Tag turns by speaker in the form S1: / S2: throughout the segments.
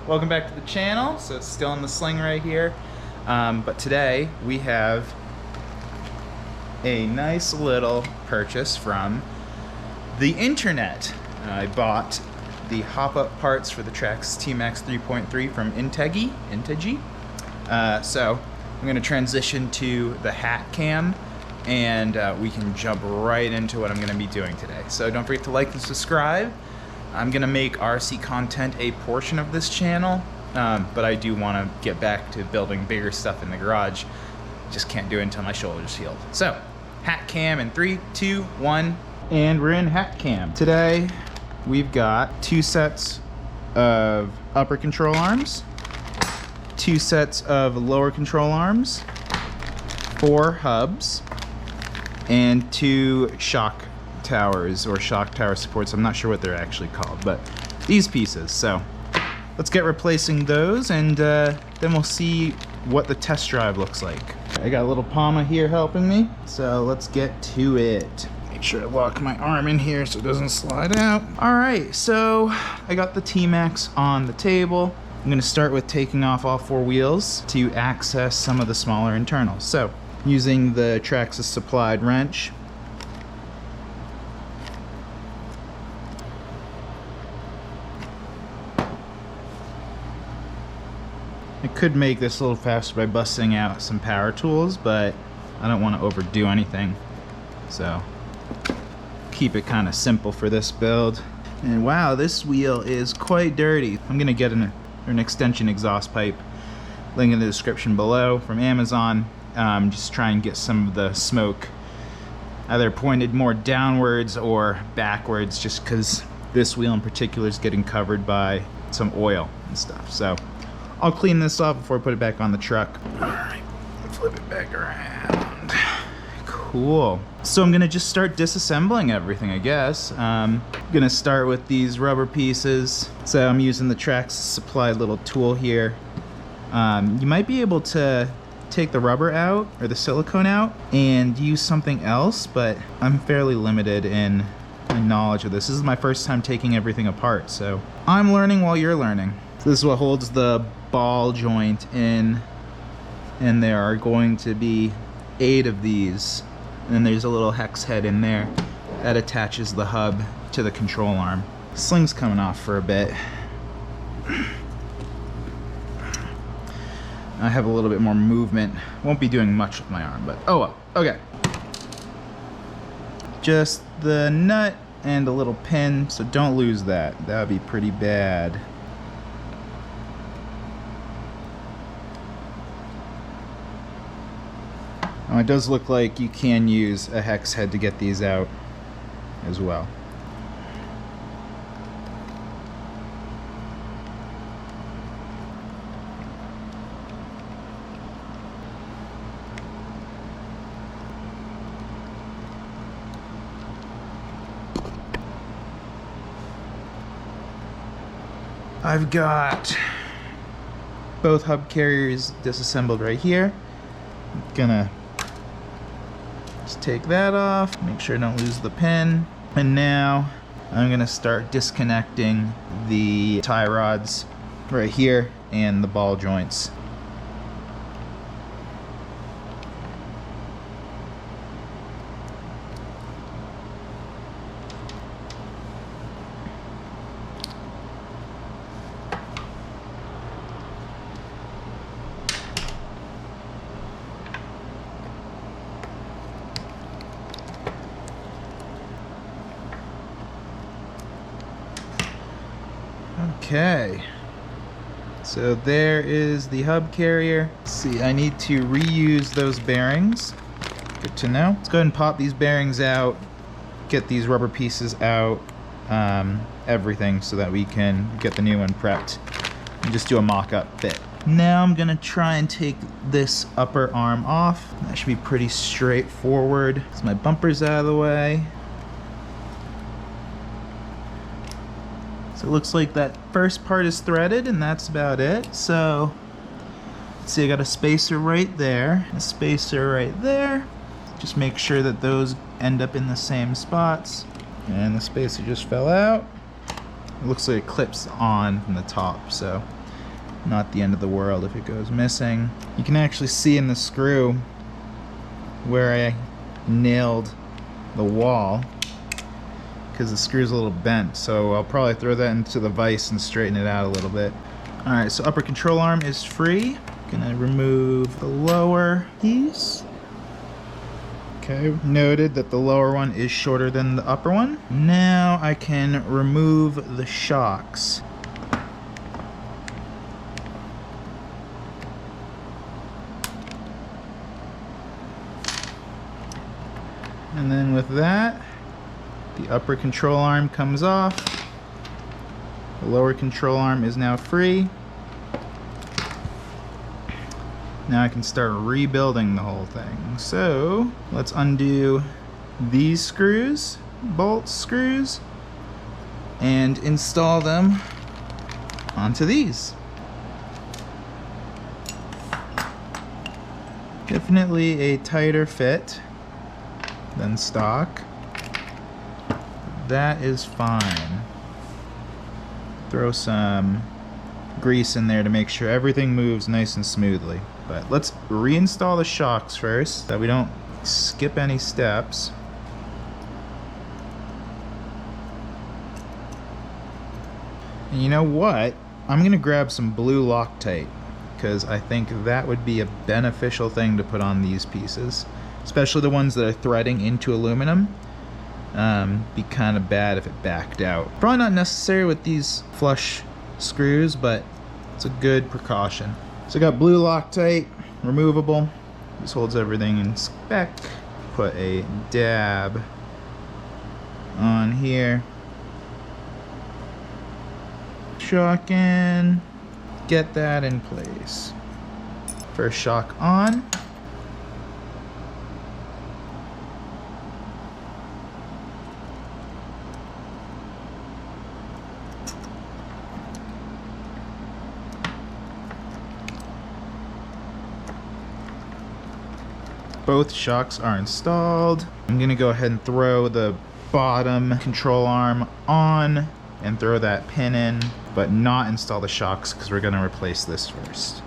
S1: welcome back to the channel. So it's still in the sling right here, but today we have a nice little purchase from the internet. I bought the hop-up parts for the Trax T-Maxx 3.3 from Integi. So I'm going to transition to the hat cam, and we can jump right into what I'm going to be doing today. So don't forget to like and subscribe. I'm going to make RC content a portion of this channel, but I do want to get back to building bigger stuff in the garage. Just can't do it until my shoulder's healed. So, hat cam in 3, 2, 1, and we're in hat cam. Today, we've got 2 sets of upper control arms, 2 sets of lower control arms, 4 hubs, and 2 shock towers or shock tower supports. I'm not sure what they're actually called, but these pieces. So let's get replacing those, and then we'll see what the test drive looks like. I got a little Palma here helping me, so let's get to it. Make sure to lock my arm in here so it doesn't slide out. All right, so I got the T-Maxx on the table. I'm gonna start with taking off all 4 wheels to access some of the smaller internals. So using the Traxxas supplied wrench, I could make this a little faster by busting out some power tools, but I don't want to overdo anything, so keep it kind of simple for this build. And wow, this wheel is quite dirty. I'm gonna get an extension exhaust pipe, link in the description below, from Amazon. Just try and get some of the smoke either pointed more downwards or backwards, just because this wheel in particular is getting covered by some oil and stuff. So I'll clean this off before I put it back on the truck. All right, flip it back around. Cool. So I'm gonna just start disassembling everything, I guess. I'm gonna start with these rubber pieces. So I'm using the Traxxas supplied little tool here. You might be able to take the rubber out or the silicone out and use something else, but I'm fairly limited in my knowledge of this. This is my first time taking everything apart, so I'm learning while you're learning. So this is what holds the ball joint in, and there are going to be 8 of these, and then there's a little hex head in there that attaches the hub to the control arm. Sling's coming off for a bit. I have a little bit more movement. Won't be doing much with my arm, but oh well. Okay. Just the nut and a little pin, so don't lose that. That would be pretty bad. It does look like you can use a hex head to get these out as well. I've got both hub carriers disassembled right here. I'm gonna just take that off, make sure I don't lose the pin. And now I'm gonna start disconnecting the tie rods right here and the ball joints. Okay, so there is the hub carrier. Let's see, I need to reuse those bearings. Good to know. Let's go ahead and pop these bearings out, get these rubber pieces out, everything, so that we can get the new one prepped and just do a mock-up fit. Now I'm gonna try and take this upper arm off. That should be pretty straightforward. So my bumper's out of the way. So it looks like that first part is threaded, and that's about it. So let's see, I got a spacer right there, a spacer right there. Just make sure that those end up in the same spots. And the spacer just fell out. It looks like it clips on from the top, so Not the end of the world if it goes missing. You can actually see in the screw where I nailed the wall because the screw's a little bent, so I'll probably throw that into the vise and straighten it out a little bit. Alright, so upper control arm is free. Gonna remove the lower piece. Okay, noted that the lower one is shorter than the upper one. Now I can remove the shocks. And then with that, the upper control arm comes off. The lower control arm is now free. Now I can start rebuilding the whole thing. So let's undo these screws, bolt screws, and install them onto these. Definitely a tighter fit than stock. That is fine. Throw some grease in there to make sure everything moves nice and smoothly. But let's reinstall the shocks first so that we don't skip any steps. And you know what? I'm gonna grab some blue Loctite because I think that would be a beneficial thing to put on these pieces, especially the ones that are threading into aluminum. Be kind of bad if it backed out. Probably not necessary with these flush screws, but it's a good precaution. So I got blue Loctite, removable. This holds everything in spec. Put a dab on here. Shock in. Get that in place. First shock on. Both shocks are installed. I'm gonna go ahead and throw the bottom control arm on and throw that pin in, but not install the shocks because we're gonna replace this first.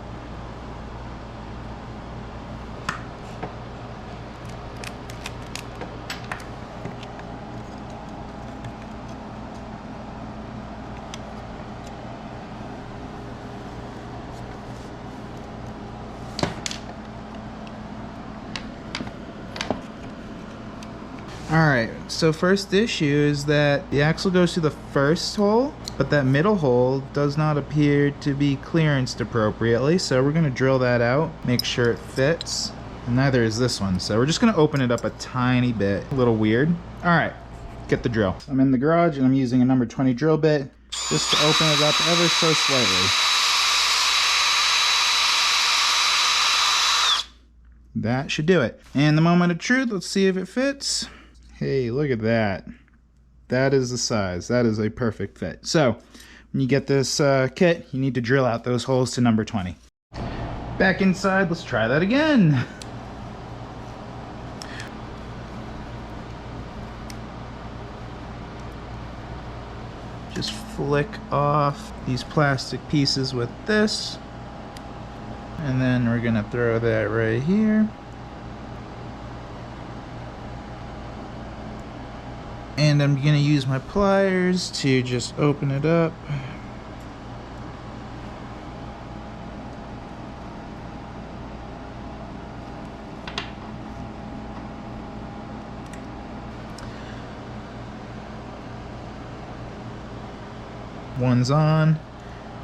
S1: Alright, so first issue is that the axle goes through the first hole, but that middle hole does not appear to be clearanced appropriately, so we're going to drill that out, make sure it fits. And neither is this one, so we're just going to open it up a tiny bit. A little weird. Alright, get the drill. I'm in the garage and I'm using a number 20 drill bit just to open it up ever so slightly. That should do it. And the moment of truth, let's see if it fits. Hey, look at that. That is the size. That is a perfect fit. So, when you get this kit, you need to drill out those holes to number 20. Back inside, let's try that again. Just flick off these plastic pieces with this. And then we're gonna throw that right here. And I'm gonna use my pliers to just open it up. One's on,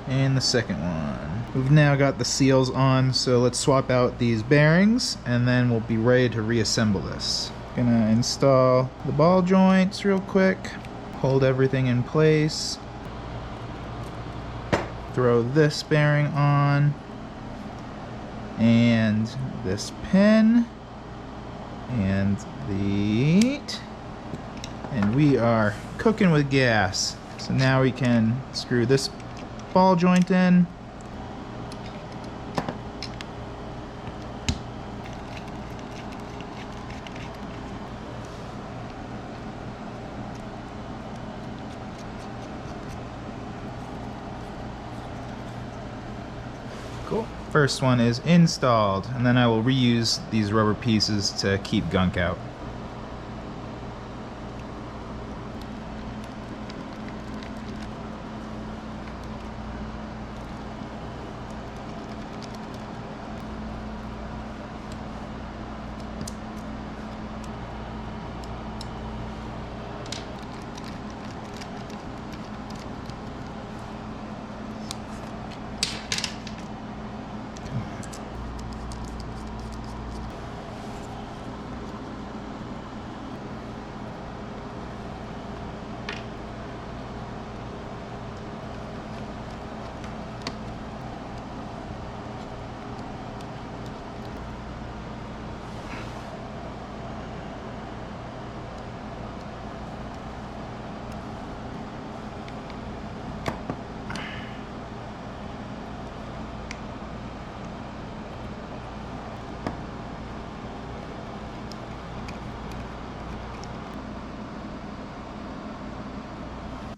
S1: and the second one. We've now got the seals on, so let's swap out these bearings, and then we'll be ready to reassemble this. Gonna install the ball joints real quick, hold everything in place, throw this bearing on, and this pin, and we are cooking with gas. So now we can screw this ball joint in. Cool. First one is installed, and then I will reuse these rubber pieces to keep gunk out.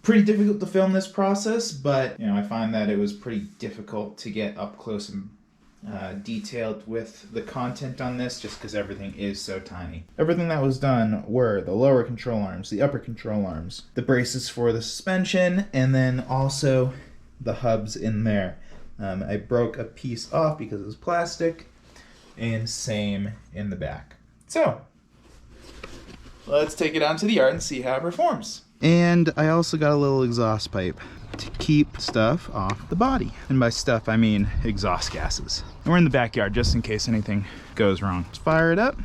S1: Pretty difficult to film this process, but I find that it was pretty difficult to get up close and detailed with the content on this, just because everything is so tiny. Everything that was done were the lower control arms, the upper control arms, the braces for the suspension, and then also the hubs in there. I broke a piece off because it was plastic, and same in the back. So let's take it out to the yard and see how it performs. And I also got a little exhaust pipe to keep stuff off the body. And by stuff, I mean exhaust gases. And we're in the backyard just in case anything goes wrong. Let's fire it up.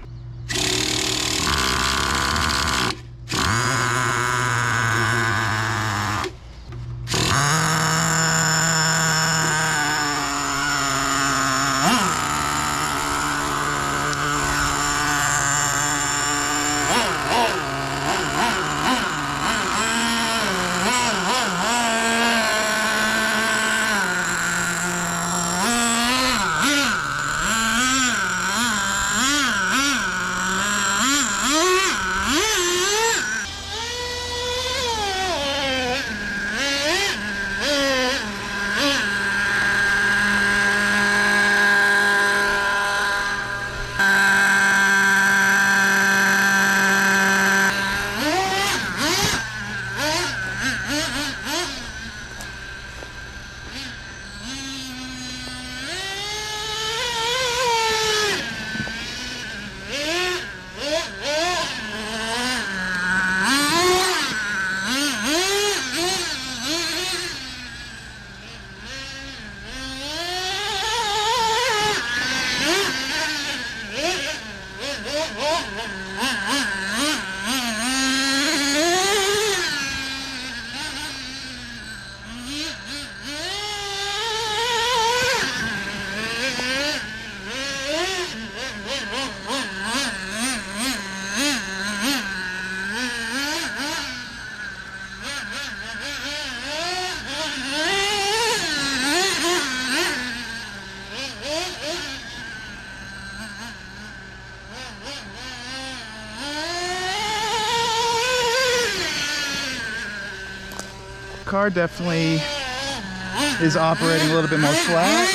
S1: Car definitely is operating a little bit more flat.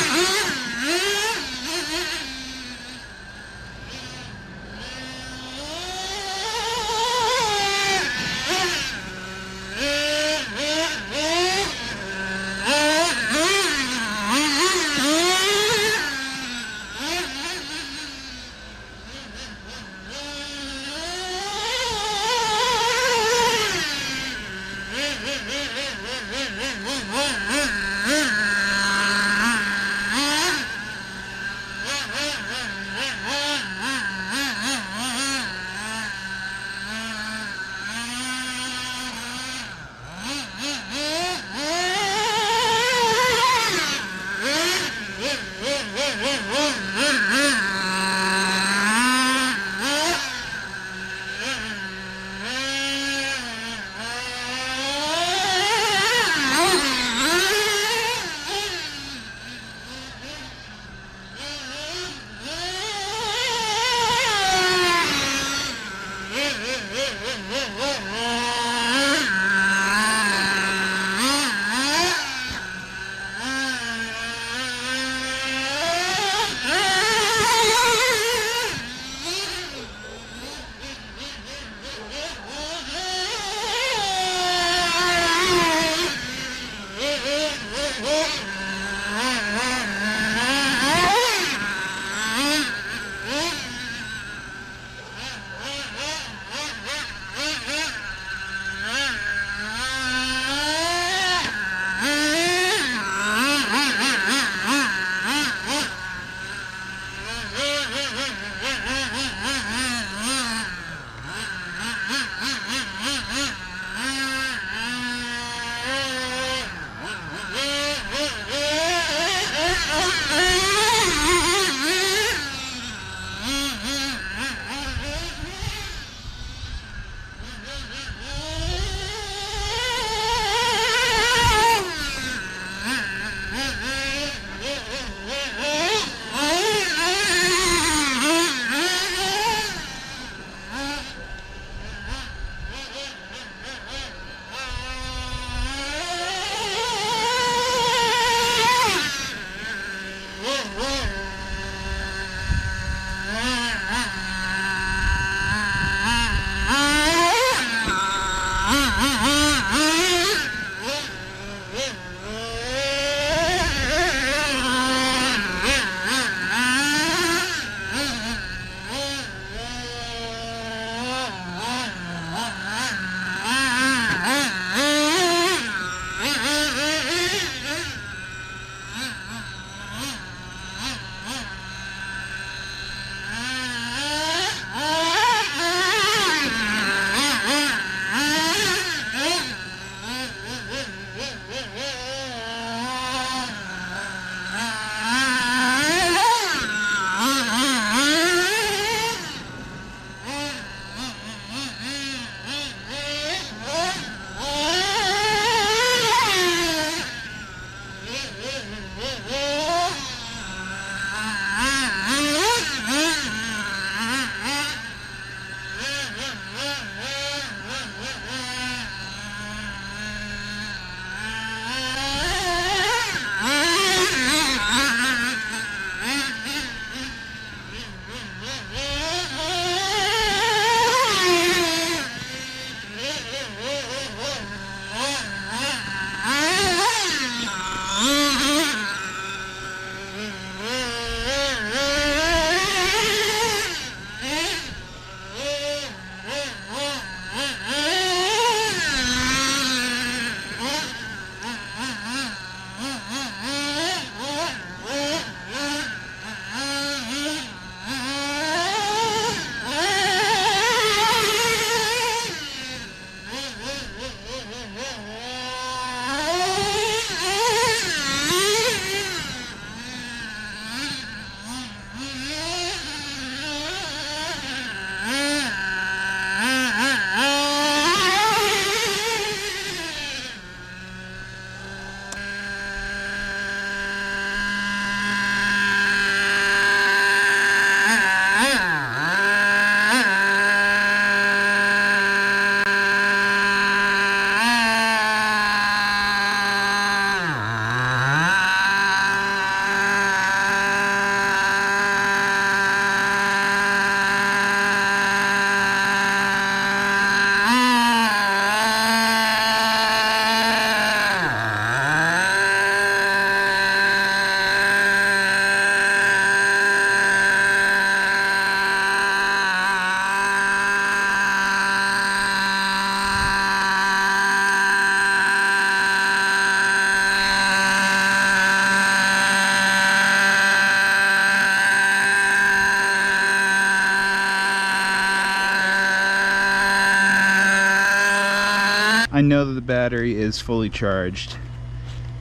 S1: I know that the battery is fully charged,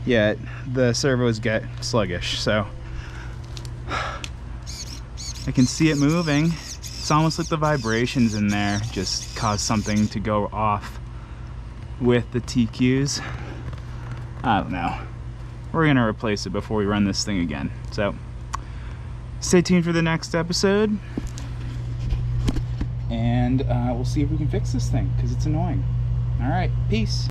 S1: yet the servos get sluggish, so I can see it moving. It's almost like the vibrations in there just cause something to go off with the TQs. I don't know. We're gonna replace it before we run this thing again. So stay tuned for the next episode, and we'll see if we can fix this thing, because it's annoying. All right, peace.